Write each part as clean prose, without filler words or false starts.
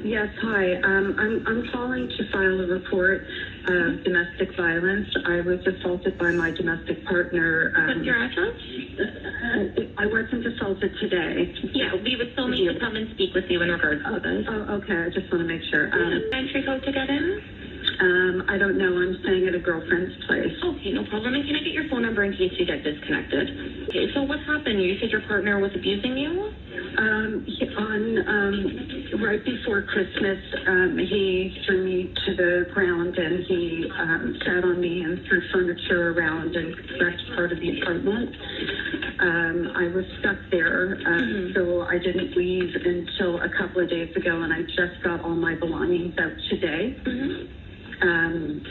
Yes, hi. I'm calling to file a report of domestic violence. I was assaulted by my domestic partner. What's your address? I wasn't assaulted today. Yeah, we would still need to come and speak with you in regards to this. Oh, okay. I just want to make sure. Entry code to get in? I don't know. I'm staying at a girlfriend's place. Okay, no problem. And can I get your phone number in case you get disconnected? Okay, so what happened? You said your partner was abusing you? Right before Christmas, he threw me to the ground and he sat on me and threw furniture around and wrecked part of the apartment. I was stuck there, so I didn't leave until a couple of days ago, and I just got all my belongings out today.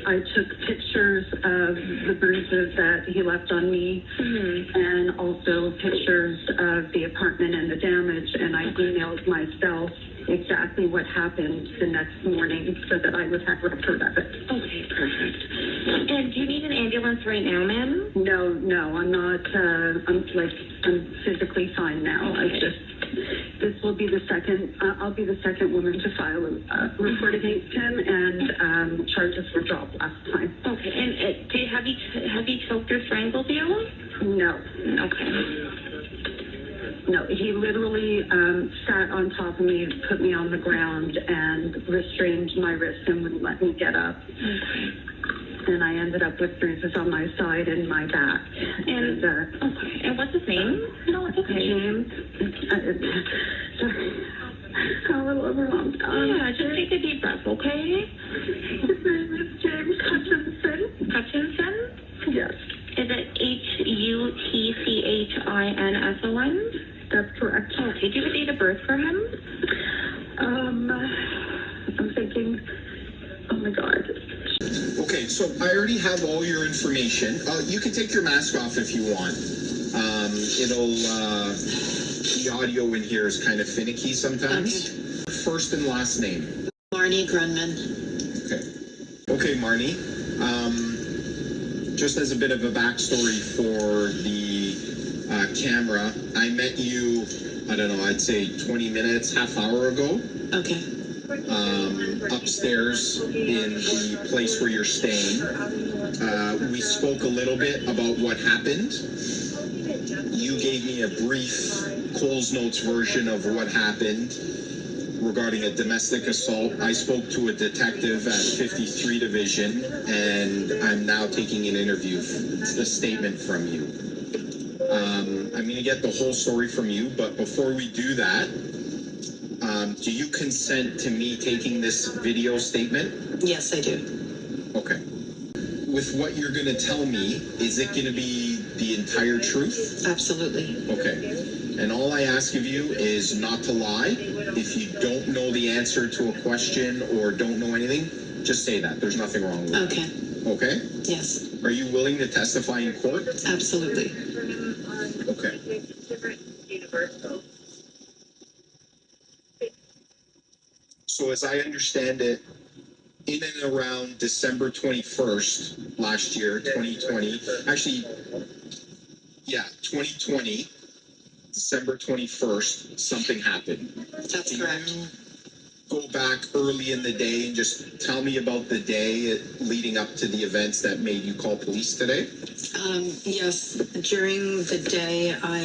I took pictures of the bruises that he left on me, and also pictures of the apartment and the damage, and I emailed myself exactly what happened the next morning so that I would have record of it. Okay, perfect. And do you need an ambulance right now, ma'am? No, I'm not. I'm physically fine now. Okay. This will be the second. I'll be the second woman to file a report against him, and charges were dropped last time. Okay. And have you choked or strangled you? No. Okay. No, he literally sat on top of me, put me on the ground, and restrained my wrist and wouldn't let me get up. Okay. And I ended up with bruises on my side and my back. And okay. And what's his name? No, it's okay. James. Sorry. I'm a little overwhelmed. Yeah, just take a deep breath, okay? His name is James Hutchinson. Hutchinson? Yes. Is it Hutchinson? That's correct. Okay. Do you have a date of birth for him? I'm thinking, oh my God. Okay, so I already have all your information. You can take your mask off if you want. The audio in here is kind of finicky sometimes. Okay. First and last name. Marnie Grundman. Okay, Marnie. Just as a bit of a backstory for the camera, I met you, I don't know, I'd say 20 minutes, half hour ago. Okay. Upstairs in the place where you're staying. We spoke a little bit about what happened. You gave me a brief Coles Notes version of what happened regarding a domestic assault. I spoke to a detective at 53 Division, and I'm now taking an interview, a statement from you. I'm going to get the whole story from you, but before we do that, do you consent to me taking this video statement? Yes, I do. Okay. With what you're going to tell me, is it going to be the entire truth? Absolutely. Okay. And all I ask of you is not to lie. If you don't know the answer to a question or don't know anything, just say that. There's nothing wrong with it. Okay. Okay? Yes. Are you willing to testify in court? Absolutely. Okay. So as I understand it, in and around December 21st last year, 2020, actually, 2020, December 21st, something happened. That's correct. You go back early in the day and just tell me about the day leading up to the events that made you call police today? Yes, during the day I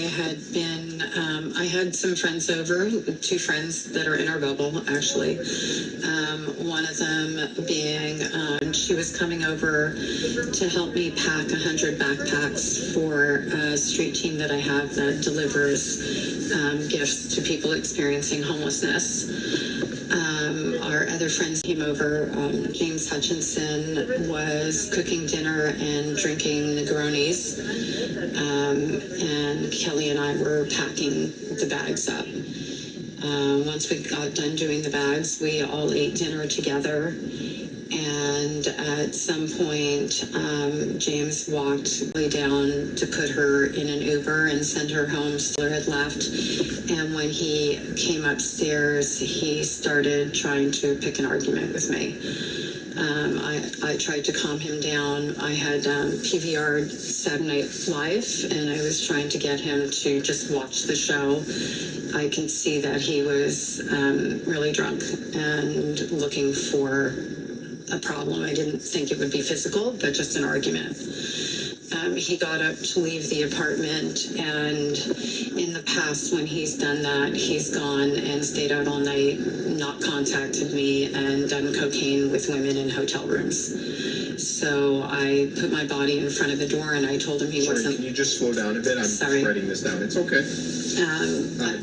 had some friends over, two friends that are in our bubble, actually. One of them being, she was coming over to help me pack 100 backpacks for a street team that I have that delivers gifts to people experiencing homelessness. Our other friends came over. James Hutchinson was cooking dinner and drinking Negronis, and Kelly and I were packing the bags up. Once we got done doing the bags, we all ate dinner together, And at some point, James walked way down to put her in an Uber and send her home. Stiller had left. And when he came upstairs, he started trying to pick an argument with me. I tried to calm him down. I had PVR'd Saturday Night Live, and I was trying to get him to just watch the show. I can see that he was really drunk and looking for a problem. I didn't think it would be physical, but just an argument. He got up to leave the apartment, and in the past when he's done that, he's gone and stayed out all night, not contacted me, and done cocaine with women in hotel rooms. So I put my body in front of the door, and I told him he wasn't... Can you just slow down a bit? I'm Sorry. writing this down. It's okay.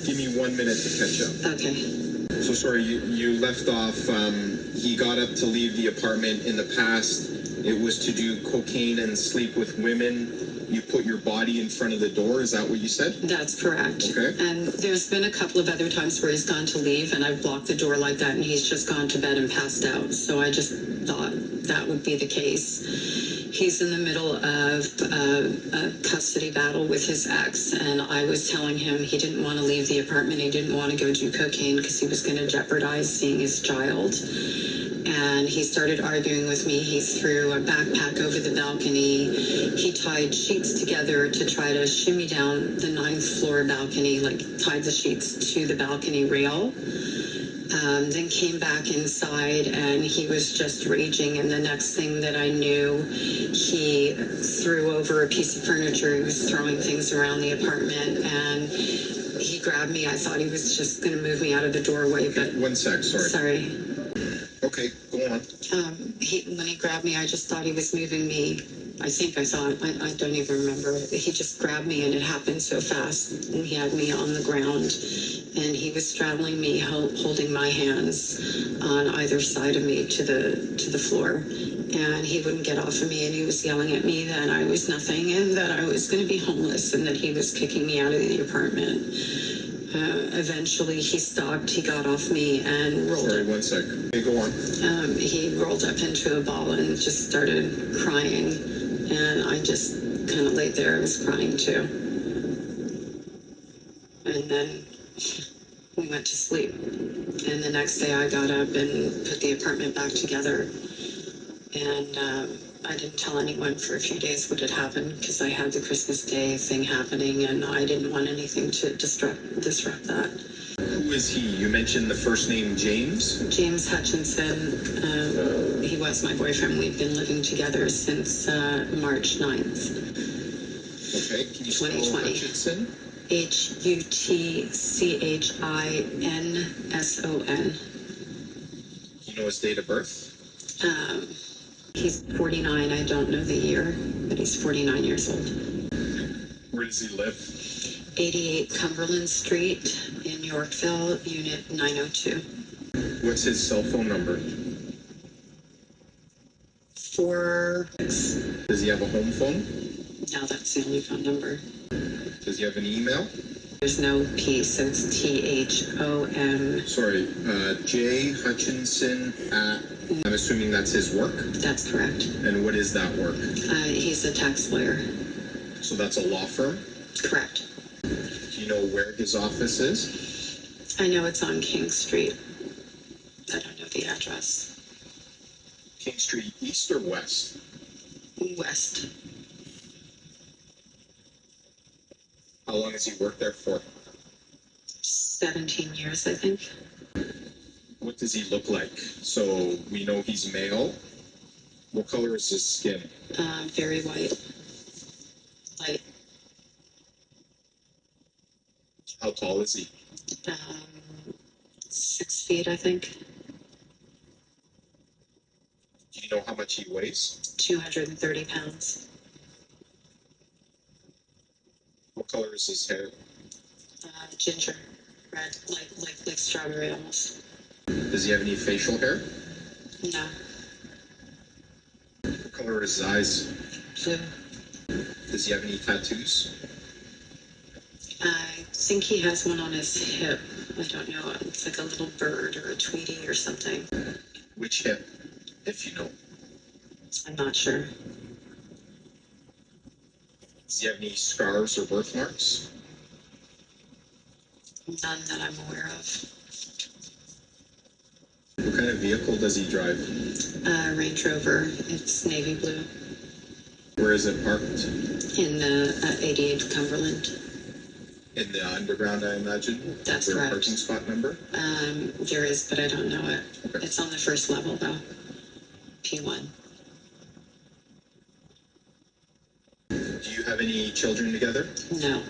Give me 1 minute to catch up. Okay. So sorry, you left off, he got up to leave the apartment. In the past, it was to do cocaine and sleep with women. You put your body in front of the door, is that what you said? That's correct. Okay. And there's been a couple of other times where he's gone to leave and I've blocked the door like that and he's just gone to bed and passed out. So I just thought that would be the case. He's in the middle of a custody battle with his ex, and I was telling him he didn't want to leave the apartment. He didn't want to go do cocaine because he was going to jeopardize seeing his child. And he started arguing with me. He threw a backpack over the balcony. He tied sheets together to try to shimmy down the 9th floor balcony, like tied the sheets to the balcony rail. Then came back inside and he was just raging. And the next thing that I knew, he threw over a piece of furniture. He was throwing things around the apartment and he grabbed me. I thought he was just going to move me out of the doorway, but... 1 sec, sorry. Sorry. Okay, go on. When he grabbed me, I just thought he was moving me. I don't even remember. He just grabbed me and it happened so fast. And he had me on the ground and he was straddling me, holding my hands on either side of me to the floor. And he wouldn't get off of me and he was yelling at me that I was nothing and that I was going to be homeless and that he was kicking me out of the apartment. Eventually he stopped, he got off me and rolled Sorry, up. 1 sec. Okay, go on. He rolled up into a ball and just started crying. And I just kind of laid there. I was crying too. And then we went to sleep. And the next day I got up and put the apartment back together. And I didn't tell anyone for a few days what had happened because I had the Christmas Day thing happening and I didn't want anything to disrupt that. Who is he? You mentioned the first name James? James Hutchinson. He was my boyfriend. We've been living together since March 9th. Okay, can you spell 2020. Hutchinson? Hutchinson. You know his date of birth? He's 49. I don't know the year, but he's 49 years old. Where does he live? 88 Cumberland Street in Yorkville, Unit 902. What's his cell phone number? 46. Does he have a home phone? No, that's the only phone number. Does he have an email? There's no P, so it's THOM. Sorry, J. Hutchinson at... I'm assuming that's his work? That's correct. And what is that work? He's a tax lawyer. So that's a law firm? Correct. Do you know where his office is? I know it's on King Street. I don't know the address. King Street, east or west? West. How long has he worked there for? 17 years, I think. What does he look like? So we know he's male. What color is his skin? Very white. Light. How tall is he? 6 feet, I think. Do you know how much he weighs? 230 pounds. What color is his hair? Ginger. Red. Like strawberry almost. Does he have any facial hair? No. What color are his eyes? Blue. Does he have any tattoos? I think he has one on his hip. I don't know. It's like a little bird or a Tweety or something. Which hip? if you know? I'm not sure. Does he have any scars or birthmarks? None that I'm aware of. What kind of vehicle does he drive? Range Rover. It's navy blue. Where is it parked? In 88 Cumberland. In the underground, I imagine? That's is there correct. A parking spot number? There is, but I don't know it. Okay. It's on the first level, though. P1. Do you have any children together? No.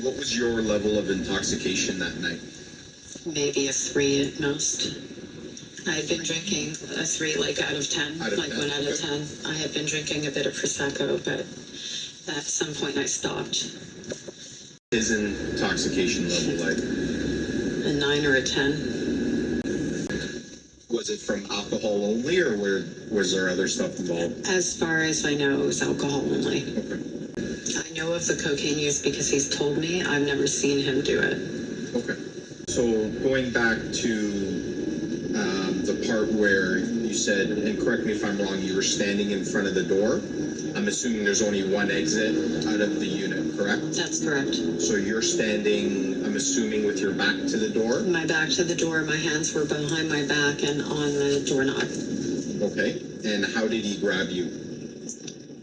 What was your level of intoxication that night? Maybe a 3 at most. I had been drinking a 3, like out of 10, Out of like 10, 1 out of okay. 10. I had been drinking a bit of Prosecco, but at some point I stopped. His intoxication level like? A 9 or a 10. Was it from alcohol only, or was there other stuff involved? As far as I know, it was alcohol only. Okay. I know of the cocaine use because he's told me. I've never seen him do it. Okay. So going back to the part where you said, and correct me if I'm wrong, you were standing in front of the door. I'm assuming there's only one exit out of the unit, correct? That's correct. So you're standing, I'm assuming, with your back to the door? My back to the door, my hands were behind my back and on the doorknob. Okay. And how did he grab you?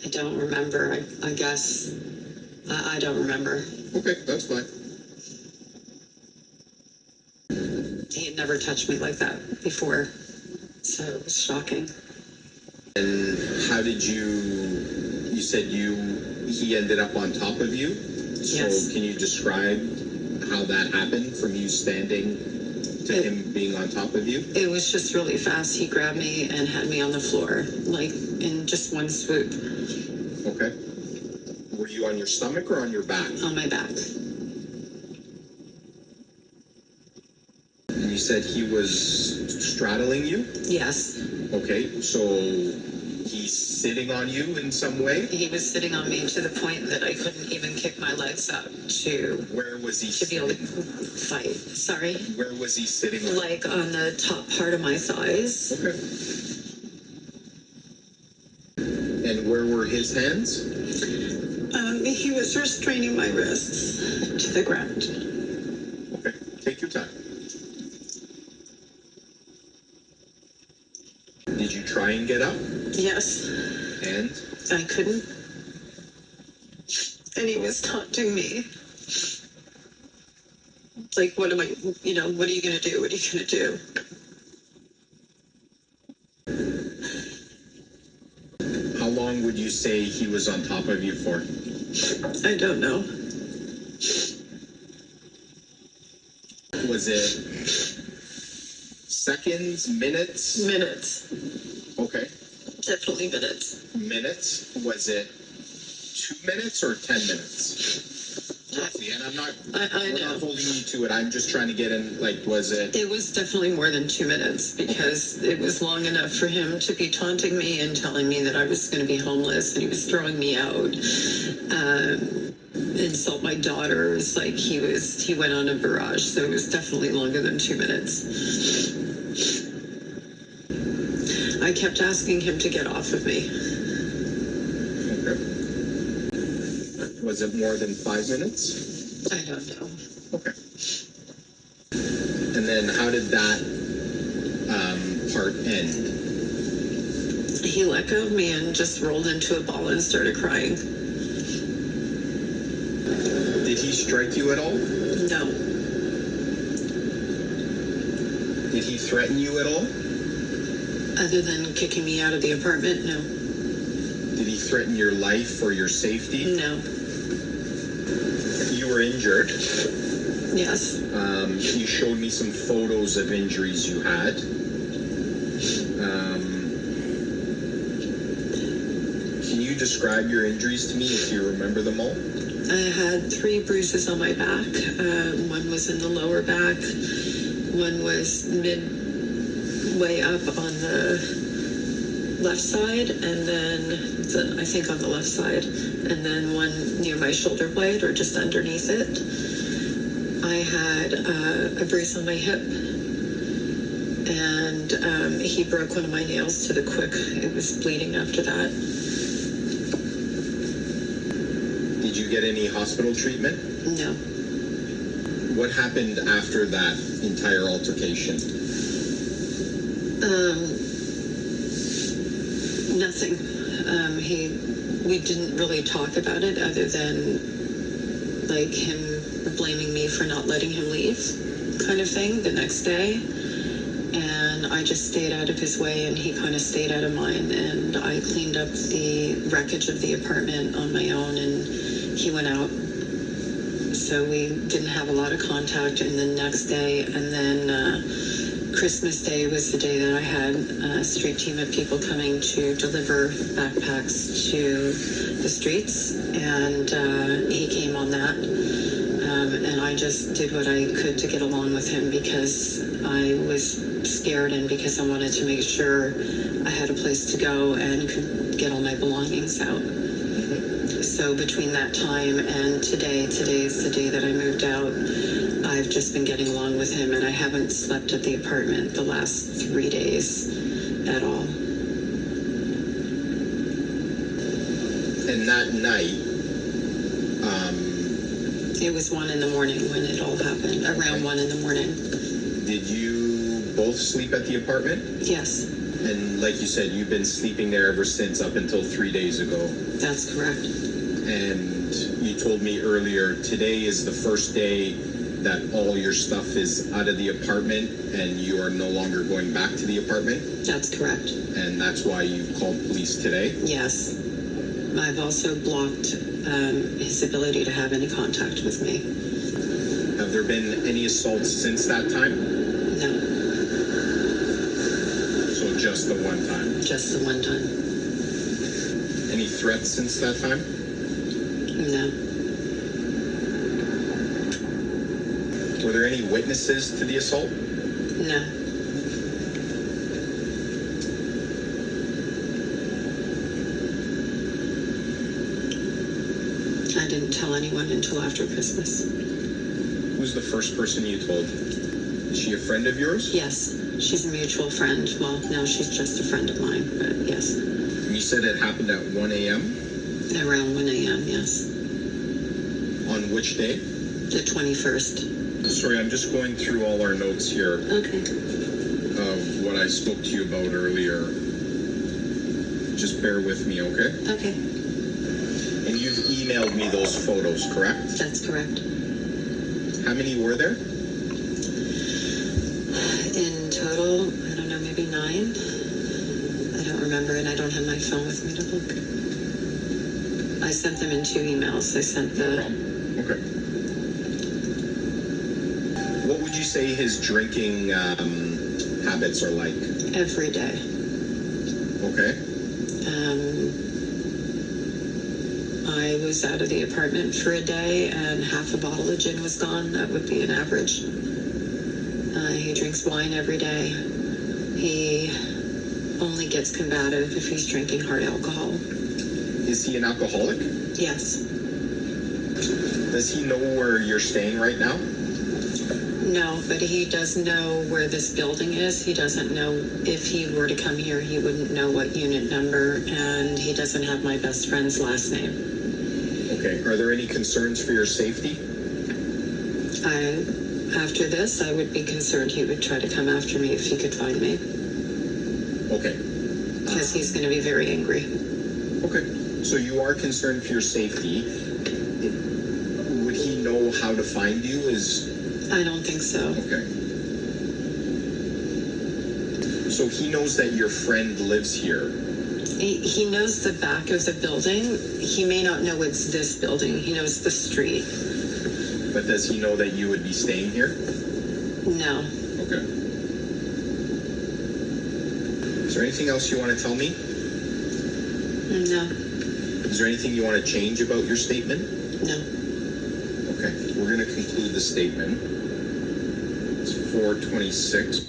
I don't remember. I guess. I don't remember. Okay, that's fine. He had never touched me like that before. So it was shocking. And how did you said he ended up on top of you? So Yes. can you describe how that happened from you standing to him being on top of you? It was just really fast. He grabbed me and had me on the floor, like in just one swoop, Okay. Were you on your stomach or on your back? on my back. And you said he was straddling you? Yes. Okay, so he's sitting on you in some way? He was sitting on me to the point that I couldn't even kick my legs up to Where was he be able to sitting? fight. Sorry. Where was he sitting on? Like on the top part of my thighs. Okay. And where were his hands? He was restraining my wrists to the ground. Okay, take your time. Did you try and get up? Yes. And? I couldn't. And he was taunting me. Like, what am I, what are you going to do? What are you going to do? How long would you say he was on top of you for? I don't know. Was it seconds, minutes? Minutes. Okay. Definitely minutes. Minutes? Was it 2 minutes or 10 minutes? Roughly, and I'm not, I we're know. not holding you to it. I'm just trying to get in, like, was it? It was definitely more than 2 minutes because it was long enough for him to be taunting me and telling me that I was going to be homeless and he was throwing me out. Insult my daughter. It was like he went on a barrage, so it was definitely longer than 2 minutes. I kept asking him to get off of me. Okay. Was it more than 5 minutes? I don't know. Okay. And then how did that part end? He let go of me and just rolled into a ball and started crying. Did he strike you at all? No. Did he threaten you at all? Other than kicking me out of the apartment, no. Did he threaten your life or your safety? No. You were injured. Yes. You showed me some photos of injuries you had. Can you describe your injuries to me if you remember them all? I had 3 bruises on my back. One was in the lower back. One was midway up on the left side, and then I think on the left side, and then one near my shoulder blade or just underneath it. I had a bruise on my hip, and he broke one of my nails to the quick. It was bleeding after that. Did you get any hospital treatment? No. What happened after that entire altercation? Nothing. We didn't really talk about it other than like him blaming me for not letting him leave kind of thing the next day. And I just stayed out of his way and he kind of stayed out of mine, and I cleaned up the wreckage of the apartment on my own and he went out. So we didn't have a lot of contact. And the next day, and then Christmas Day was the day that I had a street team of people coming to deliver backpacks to the streets, and he came on that. And I just did what I could to get along with him because I was scared and because I wanted to make sure I had a place to go and could get all my belongings out. So between that time and today's the day that I moved out, I've just been getting along with him, and I haven't slept at the apartment the last 3 days at all. And that night, it was 1 a.m. when it all happened, around 1 a.m. Did you both sleep at the apartment? Yes. And like you said, you've been sleeping there ever since, up until 3 days ago. That's correct. And you told me earlier, today is the first day that all your stuff is out of the apartment and you are no longer going back to the apartment? That's correct. And that's why you called police today? Yes. I've also blocked his ability to have any contact with me. Have there been any assaults since that time? No. So just the one time? Just the one time. Any threats since that time? No. Were there any witnesses to the assault? No. I didn't tell anyone until after Christmas. Who's the first person you told? Is she a friend of yours? Yes. She's a mutual friend. Well, no, she's just a friend of mine, but yes. You said it happened at 1 a.m.? Around 1 a.m., yes. On which day? The 21st. Sorry, I'm just going through all our notes here Okay. of what I spoke to you about earlier. Just bear with me, okay? Okay. And you've emailed me those photos, correct? That's correct. How many were there? In total, I don't know, maybe 9. I don't remember, and I don't have my phone with me to look. I sent them in 2 emails. I sent the... Okay. What would you say his drinking habits are like? Every day. Okay. I was out of the apartment for a day and half a bottle of gin was gone. That would be an average. He drinks wine every day. He only gets combative if he's drinking hard alcohol. Is he an alcoholic? Yes. Does he know where you're staying right now? No, but he does know where this building is. He doesn't know, if he were to come here, he wouldn't know what unit number, and he doesn't have my best friend's last name. Okay. Are there any concerns for your safety? After this, I would be concerned he would try to come after me if he could find me, Okay. because he's going to be very angry. Okay. So you are concerned for your safety. Would he know how to find you? I don't think so. Okay. So he knows that your friend lives here. He knows the back of the building. He may not know it's this building. He knows the street. But does he know that you would be staying here? No. Okay. Is there anything else you want to tell me? No. Is there anything you want to change about your statement? No. Okay. We're going to conclude the statement. It's 4:26.